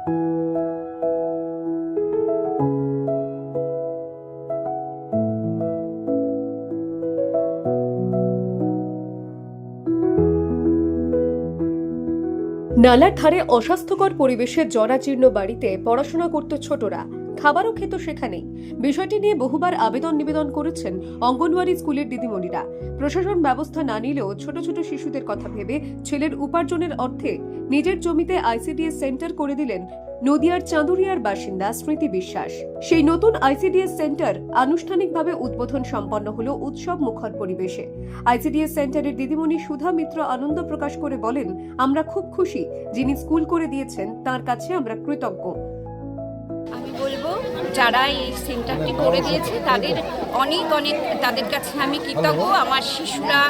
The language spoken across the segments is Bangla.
নালার ধারে অস্বাস্থ্যকর পরিবেশে জরাজীর্ণ বাড়িতে পড়াশোনা করত ছোটরা, খাবারও খেত সেখানেই। বিষয়টি নিয়ে বহুবার আবেদন নিবেদন করেছেন অঙ্গনওয়াড়ি স্কুলের দিদিমণিরা। প্রশাসন ব্যবস্থা না নিলেও ছোট ছোট শিশুদের কথা ভেবে ছেলের উপার্জনের অর্থে নিজের জমিতে আইসিডিএস সেন্টার করে দিলেন নদিয়ার চাঁদুরিয়ার বাসিন্দা স্মৃতি বিশ্বাস। সেই নতুন আইসিডিএস সেন্টার আনুষ্ঠানিকভাবে উদ্বোধন সম্পন্ন হলো উৎসব মুখর পরিবেশে। আইসিডিএস সেন্টারের দিদিমণি সুধা মিত্র আনন্দ প্রকাশ করে বলেন, আমরা খুব খুশি, যিনি স্কুল করে দিয়েছেন তার কাছে আমরা কৃতজ্ঞ। আমি বলবো যারা এই সেন্টারটি করে দিয়েছে তাদের অনেক তাদের কাছে আমি কৃতজ্ঞ। আমার শিশুরা,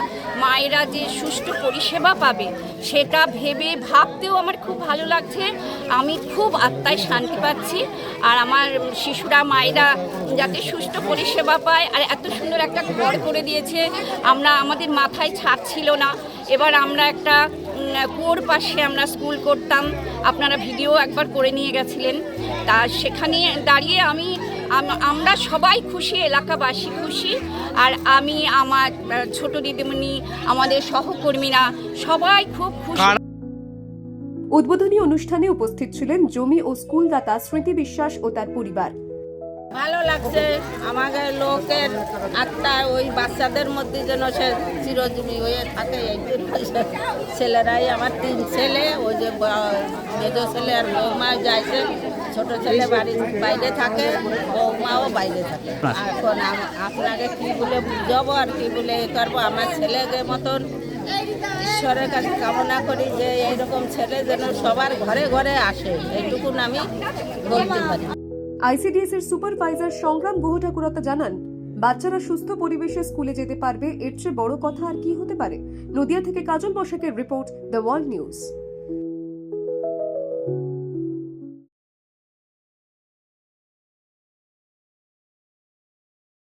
মায়েরা যে সুষ্ঠু পরিষেবা পাবে সেটা ভেবে ভাবতেও আমার খুব ভালো লাগছে। আমি খুব আত্মায় শান্তি পাচ্ছি। আর আমার শিশুরা, মায়েরা যাতে সুষ্ঠু পরিষেবা পায়, আর এত সুন্দর একটা ঘর করে দিয়েছে। আমাদের মাথায় ছাদ ছিল না, এবার আমরা একটা কুয়োর পাশে আমরা স্কুল করতাম, আপনারা ভিডিও একবার করে নিয়ে গেছিলেন। তা সেখানে দাঁড়িয়ে আমরা সবাই খুশি, এলাকাবাসী খুশি। আর আমি, আমার ছোট দিদিমণি, আমাদের সহকর্মীরা সবাই খুব খুশি। উদ্বোধনী অনুষ্ঠানে উপস্থিত ছিলেন জমি ও স্কুল দাতা স্মৃতি বিশ্বাস ও তার পরিবার। ভালো লাগছে, আমাদের লোকের আত্মা ওই বাচ্চাদের মধ্যে যেন সে চিরজীবী হয়ে থাকে। এই ছেলেরাই, আমার 3 ছেলে, ওই যে মেজ ছেলে আর বৌমা যাইছে, ছোট ছেলে বাড়ির বাইরে থাকে, বৌমাও বাইরে থাকে। এখন আপনাকে কি বলে বুঝাবো আর কি বলে করবো। আমার ছেলেকে মতন ঈশ্বরের কাছে কামনা করি যে এইরকম ছেলে যেন সবার ঘরে ঘরে আসে, এইটুকুন আমি বলতে পারি। আইসিডিএস এর সুপারভাইজার সংগ্রাম গুহঠাকুরতা জানান, বাচ্চারা সুস্থ পরিবেশে স্কুলে যেতে পারবে, এর চেয়ে বড় কথা আর কি হতে পারে। নদিয়া থেকে কাজল বসাকের রিপোর্ট, দ্য ওয়ার্ল্ড নিউজ।